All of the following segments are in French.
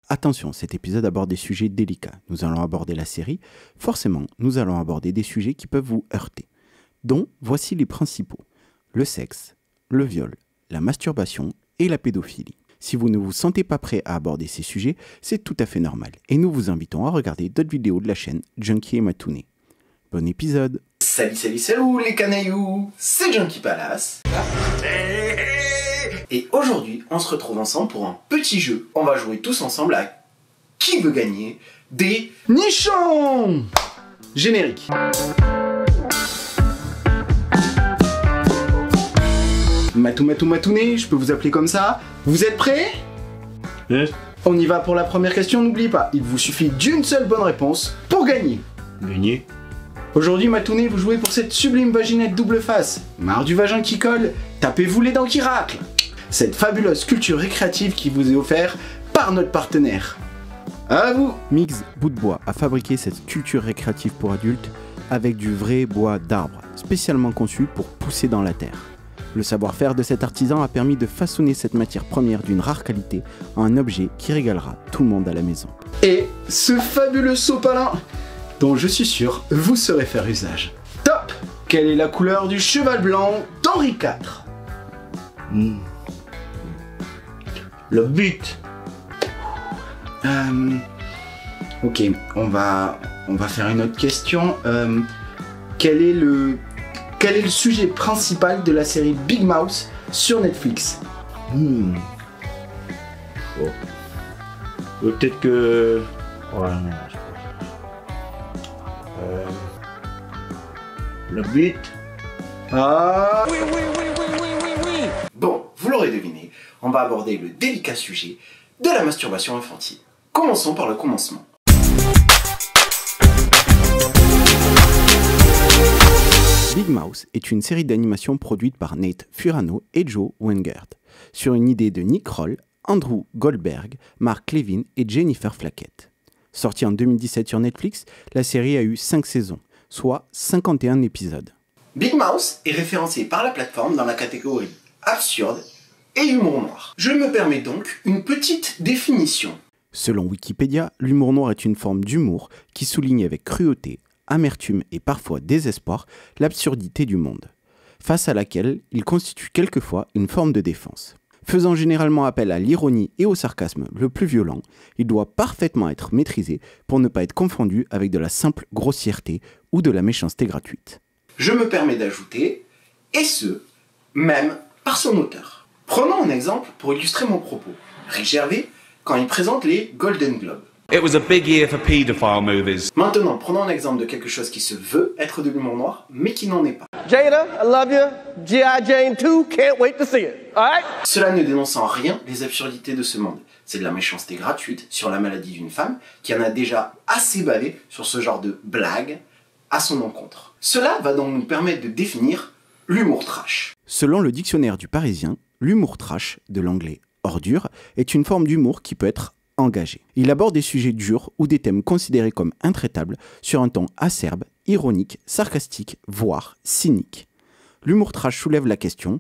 Attention, cet épisode aborde des sujets délicats. Nous allons aborder la série. Forcément, nous allons aborder des sujets qui peuvent vous heurter. Dont, voici les principaux. Le sexe, le viol, la masturbation et la pédophilie. Si vous ne vous sentez pas prêt à aborder ces sujets, c'est tout à fait normal. Et nous vous invitons à regarder d'autres vidéos de la chaîne Junkie et Matouné. Bon épisode. Salut les canailloux, c'est Junkie Palace. Et aujourd'hui, on se retrouve ensemble pour un petit jeu. On va jouer tous ensemble à Qui veut gagner des nichons. Générique. Matouné, je peux vous appeler comme ça. Vous êtes prêts? Yes. On y va pour la première question, n'oubliez pas, il vous suffit d'une seule bonne réponse pour gagner. Gagné. Aujourd'hui, Matouné, vous jouez pour cette sublime vaginette double face. Marre du vagin qui colle, tapez-vous les dents qui raclent. Cette fabuleuse culture récréative qui vous est offerte par notre partenaire. À vous. Mix Bout de Bois a fabriqué cette culture récréative pour adultes avec du vrai bois d'arbre, spécialement conçu pour pousser dans la terre. Le savoir-faire de cet artisan a permis de façonner cette matière première d'une rare qualité en un objet qui régalera tout le monde à la maison. Et ce fabuleux sopalin dont je suis sûr vous saurez faire usage. Top! Quelle est la couleur du cheval blanc d'Henri IV? Le but. Ok, on va faire une autre question. Quel est le sujet principal de la série Big Mouth sur Netflix? Oh. Peut-être que... Ouais, non, le but. Ah oui. Bon, vous l'aurez deviné, on va aborder le délicat sujet de la masturbation infantile. Commençons par le commencement. Big Mouth est une série d'animation produite par Nate Furano et Joe Wengert, sur une idée de Nick Kroll, Andrew Goldberg, Mark Levin et Jennifer Flackett. Sortie en 2017 sur Netflix, la série a eu 5 saisons, soit 51 épisodes. Big Mouth est référencé par la plateforme dans la catégorie absurde et humour noir. Je me permets donc une petite définition. Selon Wikipédia, l'humour noir est une forme d'humour qui souligne avec cruauté, amertume et parfois désespoir l'absurdité du monde, face à laquelle il constitue quelquefois une forme de défense. Faisant généralement appel à l'ironie et au sarcasme le plus violent, il doit parfaitement être maîtrisé pour ne pas être confondu avec de la simple grossièreté ou de la méchanceté gratuite. Je me permets d'ajouter, et ce, même par son auteur. Prenons un exemple pour illustrer mon propos. Rick Gervais, quand il présente les Golden Globes. It was a big year for paedophile movies. Maintenant, prenons un exemple de quelque chose qui se veut être de l'humour noir, mais qui n'en est pas. Jada, I love you. G.I. Jane 2, can't wait to see it. Alright? Cela ne dénonce en rien les absurdités de ce monde. C'est de la méchanceté gratuite sur la maladie d'une femme qui en a déjà assez bavé sur ce genre de blague à son encontre. Cela va donc nous permettre de définir l'humour trash. Selon le dictionnaire du Parisien, l'humour trash, de l'anglais ordure, est une forme d'humour qui peut être engagé. Il aborde des sujets durs ou des thèmes considérés comme intraitables sur un ton acerbe, ironique, sarcastique, voire cynique. L'humour trash soulève la question,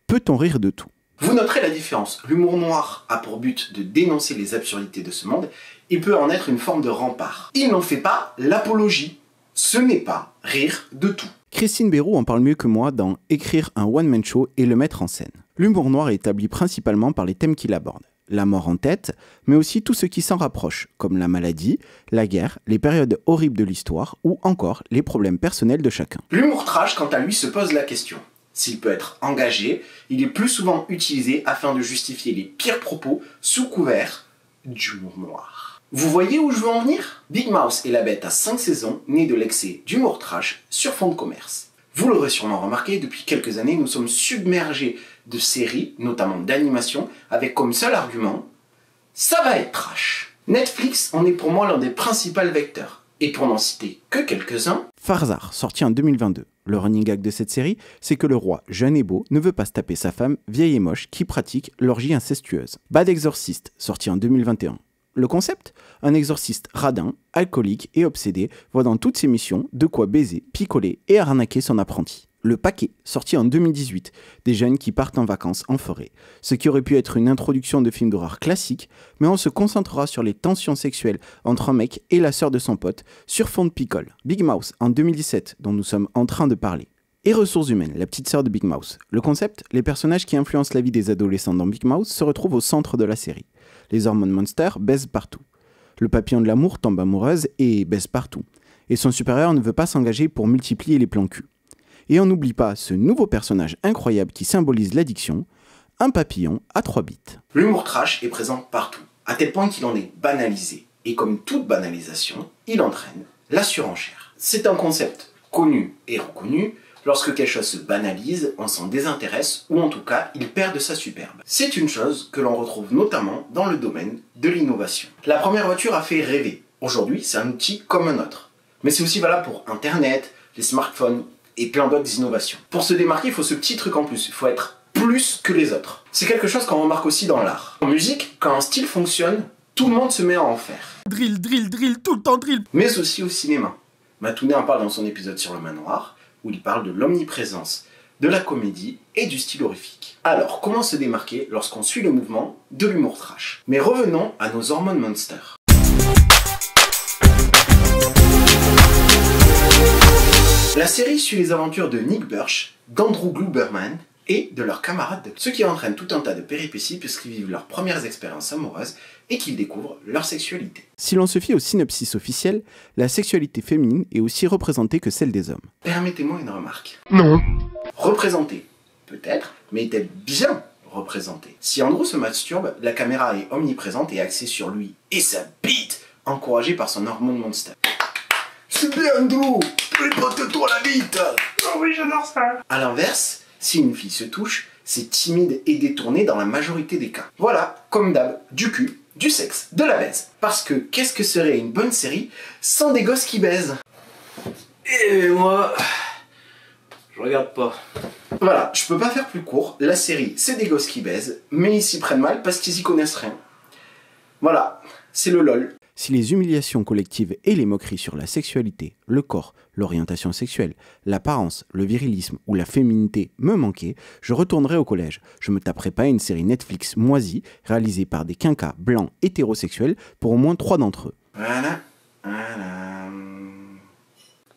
peut-on rire de tout? Vous noterez la différence. L'humour noir a pour but de dénoncer les absurdités de ce monde et peut en être une forme de rempart. Il n'en fait pas l'apologie. Ce n'est pas rire de tout. Christine Béroux en parle mieux que moi dans Écrire un one-man show et le mettre en scène. L'humour noir est établi principalement par les thèmes qu'il aborde. La mort en tête, mais aussi tout ce qui s'en rapproche, comme la maladie, la guerre, les périodes horribles de l'histoire ou encore les problèmes personnels de chacun. L'humour trash, quant à lui, se pose la question. S'il peut être engagé, il est plus souvent utilisé afin de justifier les pires propos sous couvert d'humour noir. Vous voyez où je veux en venir? Big Mouth est la bête à 5 saisons, née de l'excès d'humour trash sur fond de commerce. Vous l'aurez sûrement remarqué, depuis quelques années, nous sommes submergés de séries, notamment d'animation, avec comme seul argument « ça va être trash ». Netflix en est pour moi l'un des principaux vecteurs. Et pour n'en citer que quelques-uns... Farzar, sorti en 2022. Le running gag de cette série, c'est que le roi, jeune et beau, ne veut pas se taper sa femme, vieille et moche, qui pratique l'orgie incestueuse. Bad Exorcist, sorti en 2021. Le concept? Un exorciste radin, alcoolique et obsédé voit dans toutes ses missions de quoi baiser, picoler et arnaquer son apprenti. Le Paquet, sorti en 2018, des jeunes qui partent en vacances en forêt, ce qui aurait pu être une introduction de film d'horreur classique, mais on se concentrera sur les tensions sexuelles entre un mec et la sœur de son pote, sur fond de picole. Big Mouth, en 2017, dont nous sommes en train de parler. Et Ressources humaines, la petite sœur de Big Mouth. Le concept, les personnages qui influencent la vie des adolescents dans Big Mouth se retrouvent au centre de la série. Les hormones monsters baisent partout. Le papillon de l'amour tombe amoureuse et baise partout. Et son supérieur ne veut pas s'engager pour multiplier les plans cul. Et on n'oublie pas ce nouveau personnage incroyable qui symbolise l'addiction, un papillon à 3 bits. L'humour trash est présent partout, à tel point qu'il en est banalisé. Et comme toute banalisation, il entraîne la surenchère. C'est un concept connu et reconnu. Lorsque quelque chose se banalise, on s'en désintéresse ou en tout cas, il perd de sa superbe. C'est une chose que l'on retrouve notamment dans le domaine de l'innovation. La première voiture a fait rêver. Aujourd'hui, c'est un outil comme un autre. Mais c'est aussi valable pour Internet, les smartphones et plein d'autres innovations. Pour se démarquer, il faut ce petit truc en plus. Il faut être plus que les autres. C'est quelque chose qu'on remarque aussi dans l'art. En musique, quand un style fonctionne, tout le monde se met à en faire. Drill, drill, drill, tout le temps drill. Mais aussi au cinéma. Matounet en parle dans son épisode sur le manoir, où il parle de l'omniprésence, de la comédie et du style horrifique. Alors, comment se démarquer lorsqu'on suit le mouvement de l'humour trash? Mais revenons à nos hormones monsters. La série suit les aventures de Nick Birch, d'Andrew Gluberman et de leurs camarades, ce qui entraîne tout un tas de péripéties puisqu'ils vivent leurs premières expériences amoureuses et qu'ils découvrent leur sexualité. Si l'on se fie au synopsis officiel, la sexualité féminine est aussi représentée que celle des hommes. Permettez-moi une remarque. Non. Représentée, peut-être, mais est-elle bien représentée? Si Andrew se masturbe, la caméra est omniprésente et axée sur lui et sa bite, encouragée par son hormone monster. C'est bien Andrew, prépare-toi la bite. Oh oui, j'adore ça. A l'inverse, si une fille se touche, c'est timide et détourné dans la majorité des cas. Voilà, comme d'hab, du cul, du sexe, de la baise. Parce que qu'est-ce que serait une bonne série sans des gosses qui baisent? Et moi, je regarde pas. Voilà, je peux pas faire plus court. La série, c'est des gosses qui baisent, mais ils s'y prennent mal parce qu'ils y connaissent rien. Voilà, c'est le LOL. Si les humiliations collectives et les moqueries sur la sexualité, le corps, l'orientation sexuelle, l'apparence, le virilisme ou la féminité me manquaient, je retournerai au collège. Je me taperai pas une série Netflix moisie réalisée par des quinquas blancs hétérosexuels pour au moins 3 d'entre eux. Voilà.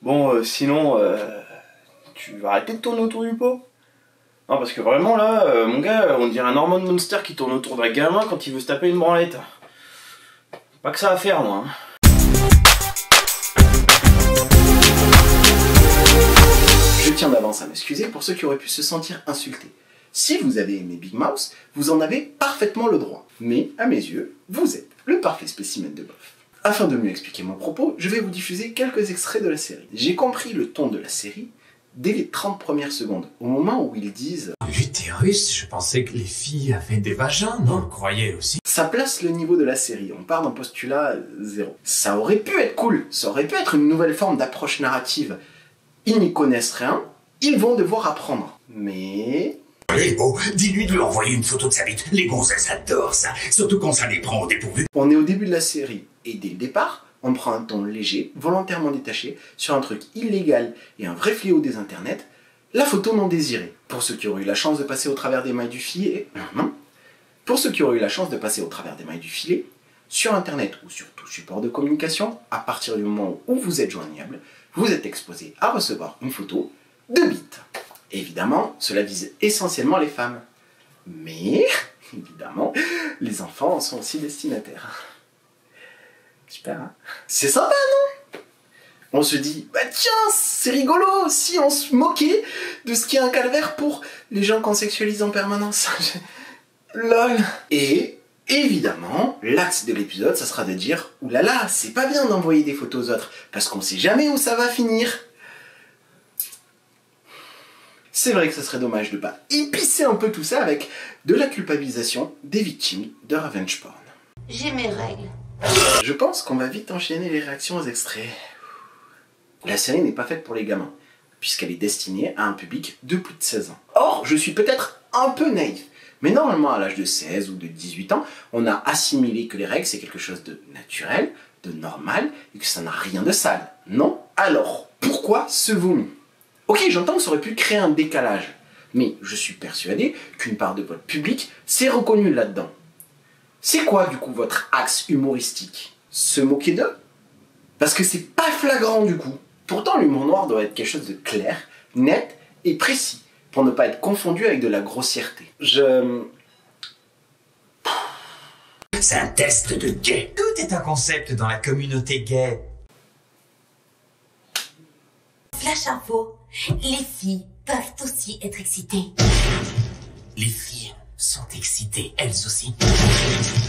Bon, sinon, tu vas arrêter de tourner autour du pot? Non, parce que vraiment là, mon gars, on dirait un hormone monster qui tourne autour d'un gamin quand il veut se taper une branlette. Pas que ça à faire, moi. Je tiens d'avance à m'excuser pour ceux qui auraient pu se sentir insultés. Si vous avez aimé Big Mouth, vous en avez parfaitement le droit. Mais, à mes yeux, vous êtes le parfait spécimen de bof. Afin de mieux expliquer mon propos, je vais vous diffuser quelques extraits de la série. J'ai compris le ton de la série dès les 30 premières secondes, au moment où ils disent « J'étais russe, je pensais que les filles avaient des vagins, non? Je croyais aussi. » Ça place le niveau de la série, on part d'un postulat 0. Ça aurait pu être cool, ça aurait pu être une nouvelle forme d'approche narrative. Ils n'y connaissent rien, ils vont devoir apprendre. Mais... Eh bon, dis-lui de lui envoyer une photo de sa bite. Les gonzesses adorent ça, surtout quand ça les prend au dépourvu. On est au début de la série, et dès le départ, on prend un ton léger, volontairement détaché, sur un truc illégal et un vrai fléau des internets, la photo non désirée. Pour ceux qui auraient eu la chance de passer au travers des mailles du filet, sur internet ou sur tout support de communication, à partir du moment où vous êtes joignable, vous êtes exposé à recevoir une photo de bite. Évidemment, cela vise essentiellement les femmes. Mais, évidemment, les enfants en sont aussi destinataires. Super, hein? C'est sympa, non? On se dit, bah tiens, c'est rigolo si on se moquait de ce qui est un calvaire pour les gens qu'on sexualise en permanence. LOL. Et, évidemment, l'axe de l'épisode, ça sera de dire, oulala, c'est pas bien d'envoyer des photos aux autres, parce qu'on sait jamais où ça va finir. C'est vrai que ce serait dommage de pas épicer un peu tout ça avec de la culpabilisation des victimes de revenge porn. J'ai mes règles. Je pense qu'on va vite enchaîner les réactions aux extraits. La série n'est pas faite pour les gamins, puisqu'elle est destinée à un public de plus de 16 ans. Or, je suis peut-être un peu naïf, mais normalement à l'âge de 16 ou de 18 ans, on a assimilé que les règles c'est quelque chose de naturel, de normal, et que ça n'a rien de sale. Non? Alors, pourquoi ce vomi? Ok, j'entends que ça aurait pu créer un décalage, mais je suis persuadé qu'une part de votre public s'est reconnue là-dedans. C'est quoi du coup votre axe humoristique? Se moquer d'eux? Parce que c'est pas flagrant du coup. Pourtant l'humour noir doit être quelque chose de clair, net et précis, pour ne pas être confondu avec de la grossièreté. C'est un test de gay. Tout est un concept dans la communauté gay. Flash info, les filles peuvent aussi être excitées. Les filles sont excitées, elles aussi.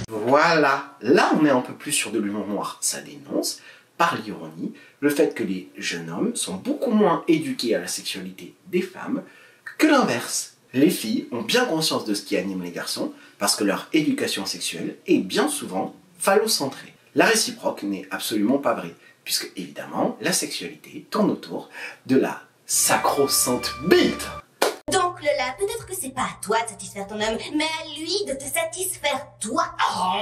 Voilà, là on est un peu plus sur de l'humour noir. Ça dénonce, par l'ironie, le fait que les jeunes hommes sont beaucoup moins éduqués à la sexualité des femmes que l'inverse. Les filles ont bien conscience de ce qui anime les garçons parce que leur éducation sexuelle est bien souvent phallocentrée. La réciproque n'est absolument pas vraie, puisque évidemment la sexualité tourne autour de la sacro-sainte bite. Donc Lola, peut-être que c'est pas à toi de satisfaire ton homme, mais à lui de te satisfaire toi. Oh,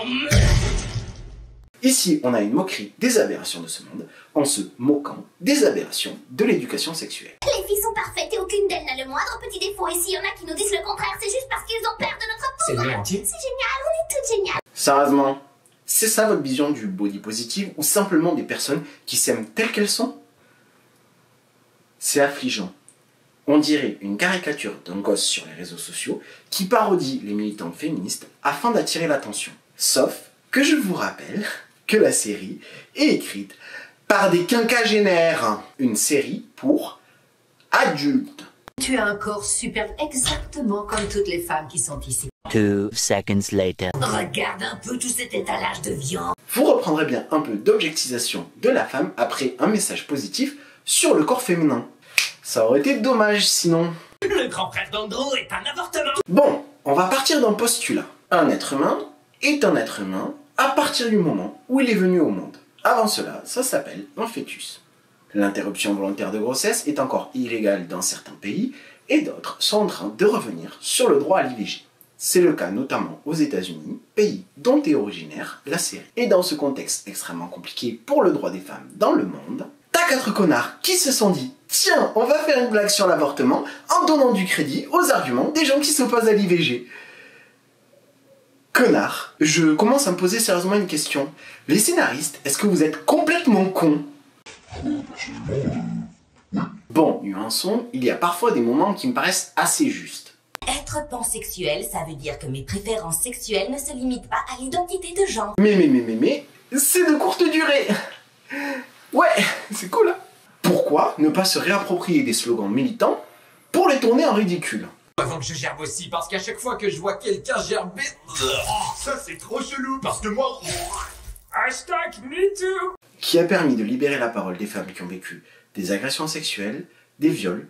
Ici, on a une moquerie des aberrations de ce monde en se moquant des aberrations de l'éducation sexuelle. les filles sont parfaites et aucune d'elles n'a le moindre petit défaut. Et s'il y en a qui nous disent le contraire, c'est juste parce qu'ils ont peur de notre peau. C'est le monde entier. C'est génial, on est toutes géniales. Sérieusement, c'est ça votre vision du body positive ou simplement des personnes qui s'aiment telles qu'elles sont? C'est affligeant. On dirait une caricature d'un gosse sur les réseaux sociaux qui parodie les militantes féministes afin d'attirer l'attention. Sauf que je vous rappelle que la série est écrite par des quinquagénaires. Une série pour adultes. Tu as un corps superbe, exactement comme toutes les femmes qui sont ici. 2 seconds later. Regarde un peu tout cet étalage de viande. Vous reprendrez bien un peu d'objectisation de la femme après un message positif sur le corps féminin. Ça aurait été dommage sinon. Le grand frère d'Andrew est un avortement. Bon, on va partir d'un postulat. Un être humain est un être humain à partir du moment où il est venu au monde. Avant cela, ça s'appelle un fœtus. L'interruption volontaire de grossesse est encore illégale dans certains pays et d'autres sont en train de revenir sur le droit à l'IVG. C'est le cas notamment aux États-Unis, pays dont est originaire la série. Et dans ce contexte extrêmement compliqué pour le droit des femmes dans le monde, t'as 4 connards qui se sont dit « Tiens, on va faire une blague sur l'avortement en donnant du crédit aux arguments des gens qui s'opposent à l'IVG. » Connard, je commence à me poser sérieusement une question. Les scénaristes, est-ce que vous êtes complètement cons? Bon, nuançons, il y a parfois des moments qui me paraissent assez justes. Être pansexuel, ça veut dire que mes préférences sexuelles ne se limitent pas à l'identité de genre. Mais, c'est de courte durée. Ouais, c'est cool. Pourquoi ne pas se réapproprier des slogans militants pour les tourner en ridicule? Avant que je gerbe aussi, parce qu'à chaque fois que je vois quelqu'un gerber... Ça c'est trop chelou, parce que moi... #MeToo. Qui a permis de libérer la parole des femmes qui ont vécu des agressions sexuelles, des viols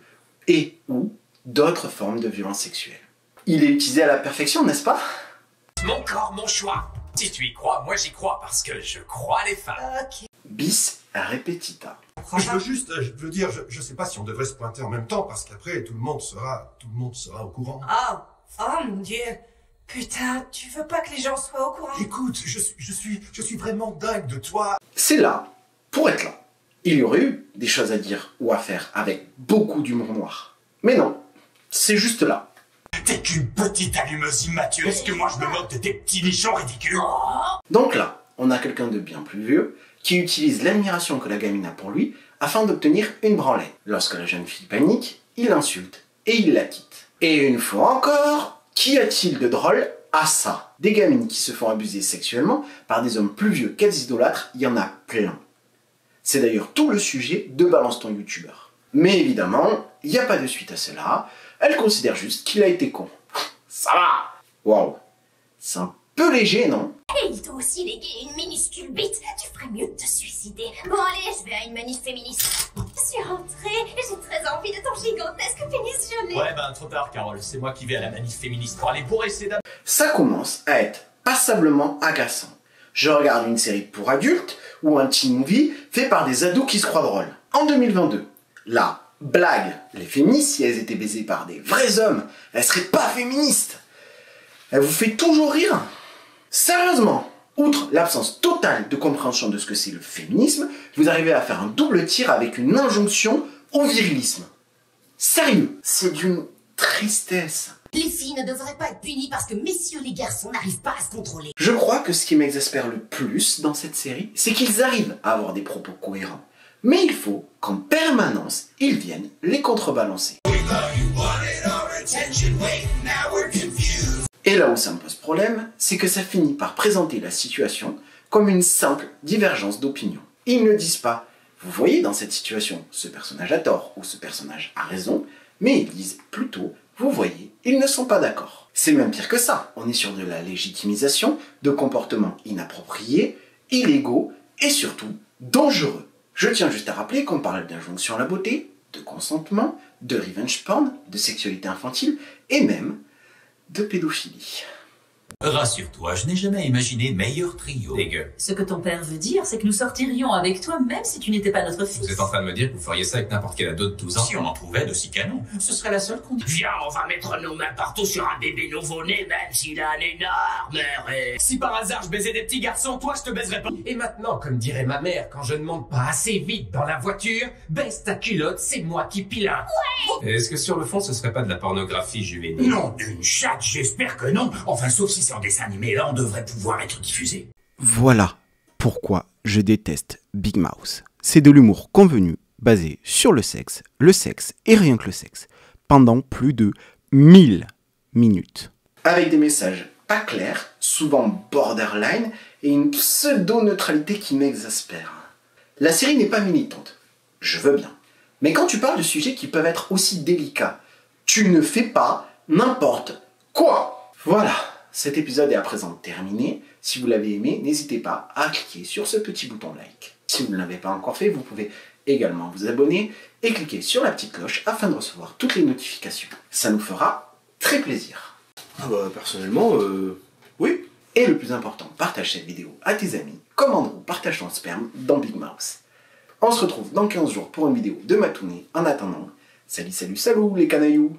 et ou d'autres formes de violences sexuelles. Il est utilisé à la perfection, n'est-ce pas? Mon corps, mon choix. Si tu y crois, moi j'y crois, parce que je crois les femmes. Ok. Bis repetita. Je veux dire, je sais pas si on devrait se pointer en même temps, parce qu'après, tout le monde sera au courant. Oh mon Dieu. Putain, tu veux pas que les gens soient au courant? Écoute, je suis vraiment dingue de toi. C'est là, pour être là. Il y aurait eu des choses à dire ou à faire avec beaucoup d'humour noir. Mais non, c'est juste là. T'es qu'une petite allumeuse immature. Est-ce que moi je me moque de tes petits nichons ridicules? Donc là, on a quelqu'un de bien plus vieux qui utilise l'admiration que la gamine a pour lui afin d'obtenir une branlette. Lorsque la jeune fille panique, il l'insulte et il la quitte. Et une fois encore, qu'y a-t-il de drôle à ça? Des gamines qui se font abuser sexuellement par des hommes plus vieux qu'elles idolâtrent, il y en a plein. C'est d'ailleurs tout le sujet de Balance ton youtubeur. Mais évidemment, il n'y a pas de suite à cela, elle considère juste qu'il a été con. Ça va! Waouh! C'est un peu léger, non? Et il t'a aussi légué une minuscule bite. Tu ferais mieux de te suicider. Bon allez, je vais à une manif féministe. Je suis rentrée et j'ai très envie de ton gigantesque pénis gelé. Ouais, ben trop tard, Carole. C'est moi qui vais à la manif féministe pour aller bourrer ces dames. Ça commence à être passablement agaçant. Je regarde une série pour adultes ou un teen movie fait par des ados qui se croient drôles. En 2022, la blague, les féministes, si elles étaient baisées par des vrais hommes, elles seraient pas féministes. Elle vous fait toujours rire? Sérieusement, outre l'absence totale de compréhension de ce que c'est le féminisme, vous arrivez à faire un double tir avec une injonction au virilisme. Sérieux, c'est d'une tristesse. Les filles ne devraient pas être punies parce que messieurs les garçons n'arrivent pas à se contrôler. Je crois que ce qui m'exaspère le plus dans cette série, c'est qu'ils arrivent à avoir des propos cohérents. Mais il faut qu'en permanence, ils viennent les contrebalancer. Et là où ça me pose problème, c'est que ça finit par présenter la situation comme une simple divergence d'opinion. Ils ne disent pas « Vous voyez dans cette situation, ce personnage a tort ou ce personnage a raison », mais ils disent plutôt « Vous voyez, ils ne sont pas d'accord ». C'est même pire que ça, on est sur de la légitimisation de comportements inappropriés, illégaux et surtout dangereux. Je tiens juste à rappeler qu'on parle d'injonction à la beauté, de consentement, de revenge porn, de sexualité infantile et même de pédophilie. Rassure-toi, je n'ai jamais imaginé meilleur trio. Dégueu. Ce que ton père veut dire, c'est que nous sortirions avec toi même si tu n'étais pas notre fils. Vous êtes en train de me dire que vous feriez ça avec n'importe quel ado de 12 ans? Si on en trouvait de si canons, ce serait la seule condition. Viens, on va mettre nos mains partout sur un bébé nouveau-né, même s'il a un énorme rêve. Si par hasard je baisais des petits garçons, toi je te baiserais pas. Et maintenant, comme dirait ma mère, quand je ne monte pas assez vite dans la voiture, baisse ta culotte, c'est moi qui pilote. Ouais. Est-ce que sur le fond ce serait pas de la pornographie juvénile? Non, d'une chatte, j'espère que non. Enfin, sauf si c'est en dessin animé, là on devrait pouvoir être diffusé. Voilà pourquoi je déteste Big Mouse. C'est de l'humour convenu, basé sur le sexe et rien que le sexe, pendant plus de 1000 minutes. Avec des messages pas clairs, souvent borderline, et une pseudo-neutralité qui m'exaspère. La série n'est pas militante, je veux bien. Mais quand tu parles de sujets qui peuvent être aussi délicats, tu ne fais pas n'importe quoi. Voilà, cet épisode est à présent terminé. Si vous l'avez aimé, n'hésitez pas à cliquer sur ce petit bouton like. Si vous ne l'avez pas encore fait, vous pouvez également vous abonner et cliquer sur la petite cloche afin de recevoir toutes les notifications. Ça nous fera très plaisir. Ah bah personnellement, oui. Et le plus important, partage cette vidéo à tes amis, commande ou partage ton sperme dans Big Mouse. On se retrouve dans 15 jours pour une vidéo de Matouné. En attendant, salut les canailloux.